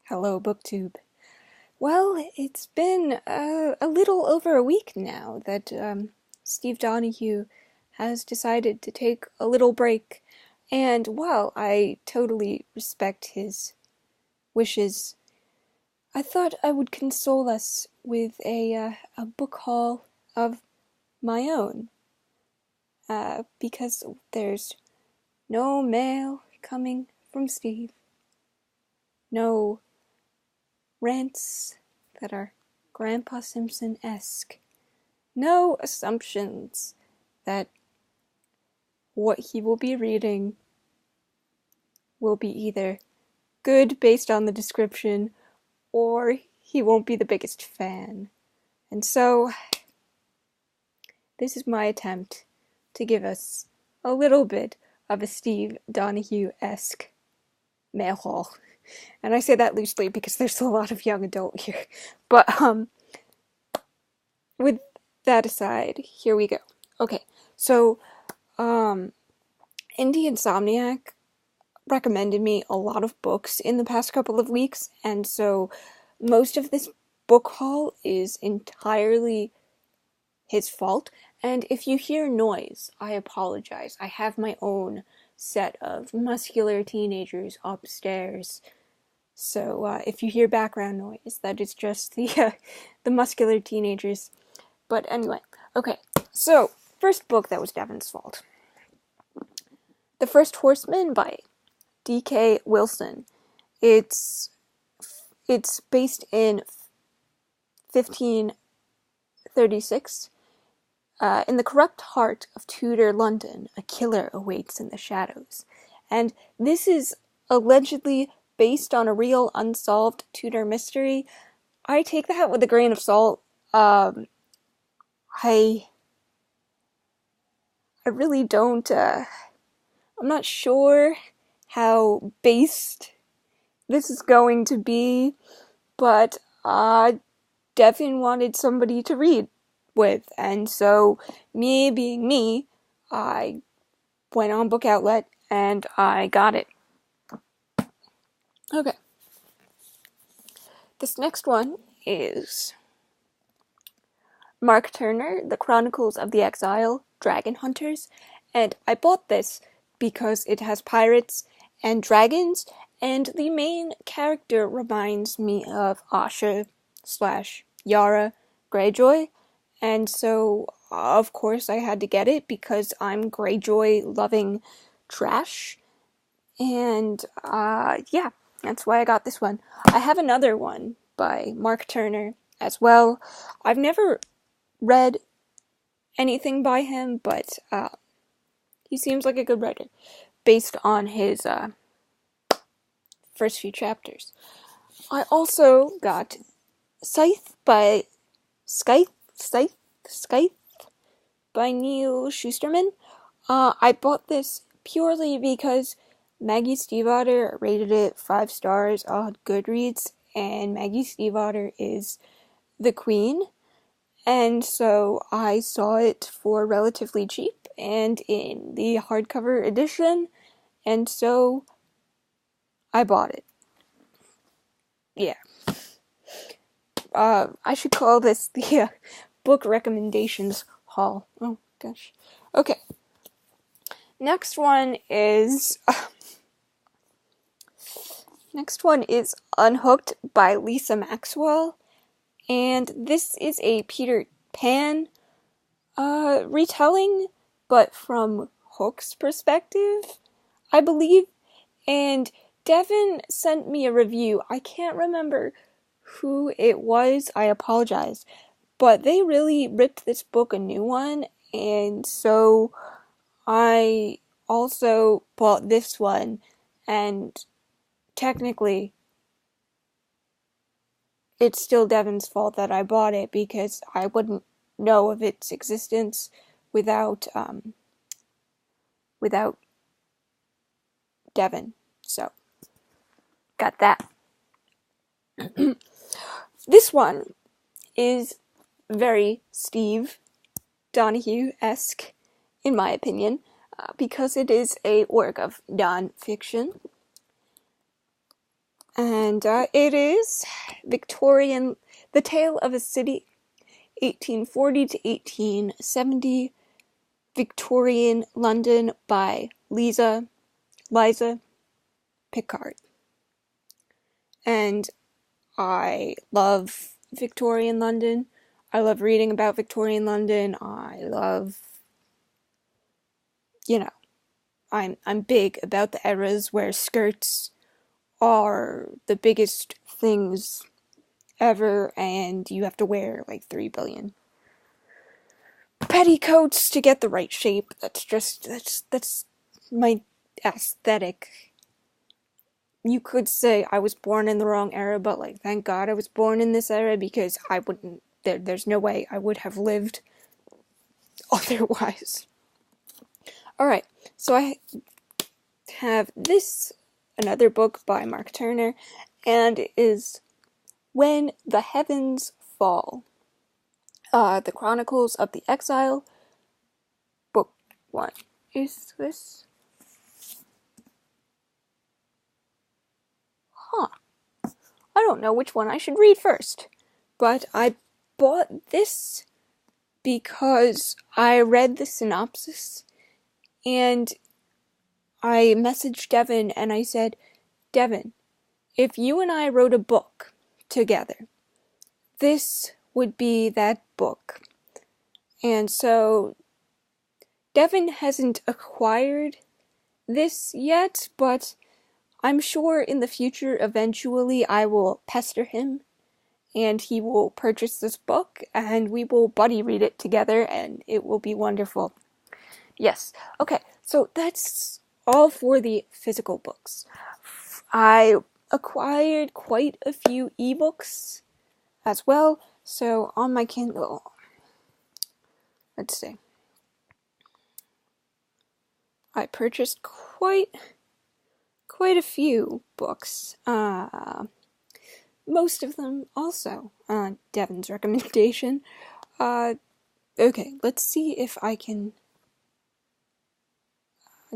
Hello, BookTube. Well, it's been a little over a week now that Steve Donahue has decided to take a little break, and while I totally respect his wishes, I thought I would console us with a book haul of my own, because there's no mail coming from Steve, no rants that are Grandpa Simpson-esque. No assumptions that what he will be reading will be either good based on the description or he won't be the biggest fan. And so, this is my attempt to give us a little bit of a Steve Donahue-esque mail haul. And I say that loosely because there's a lot of young adult here. But, with that aside, here we go. Okay, so, Indie Insomniac recommended me a lot of books in the past couple of weeks, and so most of this book haul is entirely his fault. And if you hear noise, I apologize. I have my own set of muscular teenagers upstairs. So if you hear background noise, that is just the muscular teenagers. But anyway, okay. So first book that was Devin's fault. The First Horseman by D.K. Wilson. It's based in 1536. In the corrupt heart of Tudor London, a killer awaits in the shadows. And this is allegedly based on a real unsolved Tudor mystery. I take that with a grain of salt. I really don't, I'm not sure how based this is going to be, but Devin wanted somebody to read with, and so me being me, I went on Book Outlet and I got it. Okay. This next one is Mark Turner, The Chronicles of the Exile, Dragon Hunters, and I bought this because it has pirates and dragons, and the main character reminds me of Asha/Yara Greyjoy, and so of course I had to get it because I'm Greyjoy loving trash, and yeah, that's why I got this one. I have another one by Mark Turner as well. I've never read anything by him, but he seems like a good writer based on his first few chapters. I also got Scythe by Scythe by Neil Shusterman. I bought this purely because Maggie Stiefvater rated it 5 stars on Goodreads, and Maggie Stiefvater is the queen. And so I saw it for relatively cheap and in the hardcover edition, and so I bought it. Yeah. I should call this the book recommendations haul. Oh gosh. Okay. Next one is Unhooked by Lisa Maxwell. And this is a Peter Pan retelling, but from Hook's perspective, I believe. And Devin sent me a review. I can't remember who it was. I apologize. But they really ripped this book a new one, and so I also bought this one, and technically it's still Devin's fault that I bought it because I wouldn't know of its existence without Devin. So, got that. This one is very Steve Donahue-esque, in my opinion, because it is a work of non-fiction. And it is The Tale of a City, 1840 to 1870, Victorian London by Liza Picard. And I love Victorian London. I love reading about Victorian London. I love, I'm big about the eras where skirts are the biggest things ever, and you have to wear like 3 billion petticoats to get the right shape. That's my aesthetic. You could say I was born in the wrong era, but like, thank God I was born in this era, because I wouldn't, there's no way I would have lived otherwise. Alright, so I have another book by Mark Turner, and it is When the Heavens Fall. The Chronicles of the Exile, book 1. Is this? Huh. I don't know which one I should read first, but I bought this because I read the synopsis, and I messaged Devin and I said, Devin, if you and I wrote a book together, this would be that book. And so Devin hasn't acquired this yet, but I'm sure in the future, eventually, I will pester him, and he will purchase this book, and we will buddy read it together, and it will be wonderful. Yes. Okay, so that's all for the physical books. I acquired quite a few ebooks as well, so on my Kindle, let's see, I purchased quite a few books. Most of them also on Devin's recommendation. Okay, let's see if I can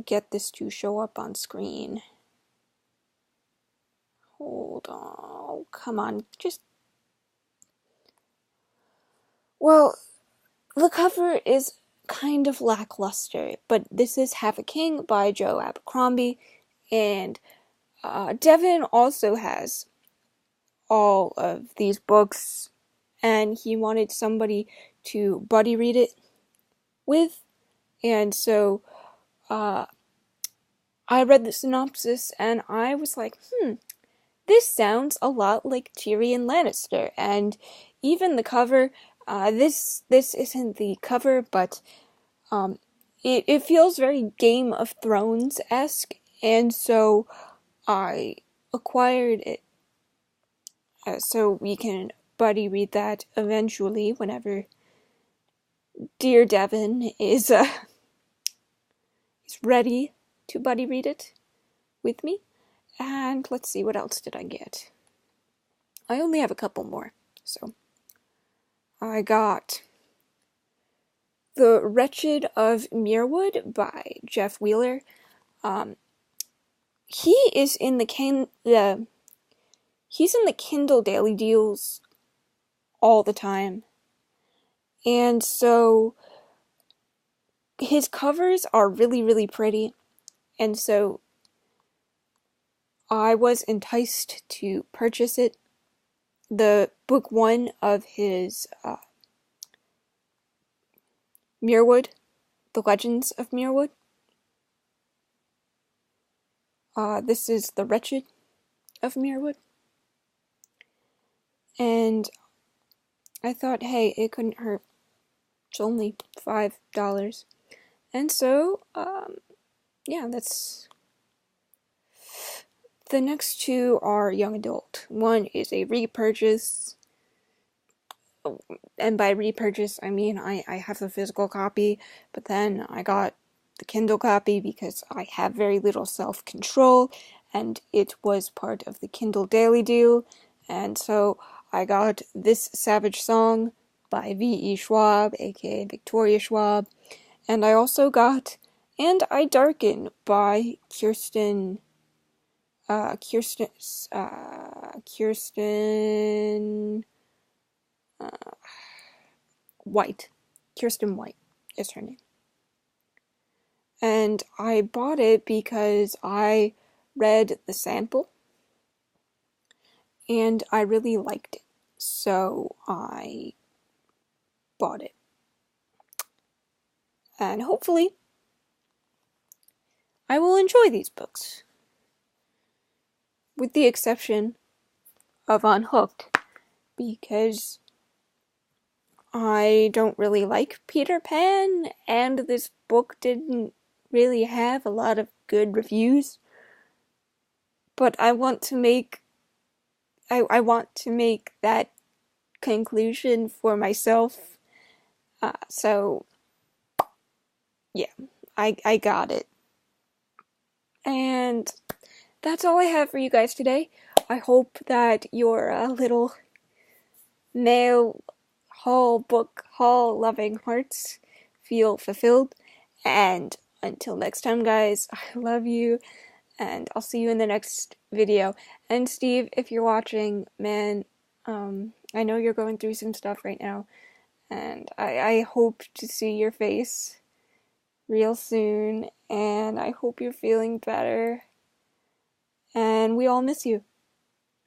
get this to show up on screen. Hold on. Oh, come on. Well, the cover is kind of lackluster, but this is Half a King by Joe Abercrombie, and Devin also has all of these books, and he wanted somebody to buddy read it with, and so I read the synopsis and I was like, this sounds a lot like Tyrion Lannister, and even the cover, this isn't the cover, but it feels very Game of Thrones-esque, and so I acquired it so we can buddy read that eventually whenever dear Devin is ready to buddy read it with me. And let's see, what else did I get? I only have a couple more. So I got The Wretched of Muirwood by Jeff Wheeler. He is in he's in the Kindle Daily Deals all the time. And so his covers are really, really pretty. And so I was enticed to purchase it. The book 1 of his Muirwood, The Legends of Muirwood. This is The Wretched of Muirwood. And I thought, hey, it couldn't hurt. It's only $5. And so, yeah, that's... The next two are young adult. One is a repurchase, and by repurchase, I mean I have the physical copy, but then I got the Kindle copy because I have very little self-control, and it was part of the Kindle Daily Deal, and so I got This Savage Song by V.E. Schwab, aka Victoria Schwab, and I also got And I Darken by Kirsten Kirsten White. Kirsten White is her name. And I bought it because I read the sample and I really liked it. So I bought it. And hopefully I will enjoy these books. With the exception of Unhooked, because I don't really like Peter Pan, and this book didn't really have a lot of good reviews. But I want to make that conclusion for myself. So yeah, I got it. And that's all I have for you guys today. I hope that your little mail book haul loving hearts feel fulfilled. And until next time, guys, I love you, and I'll see you in the next video. And Steve, if you're watching, man, I know you're going through some stuff right now, and I hope to see your face real soon, and I hope you're feeling better, and we all miss you.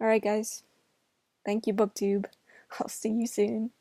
Alright, guys. Thank you, BookTube. I'll see you soon.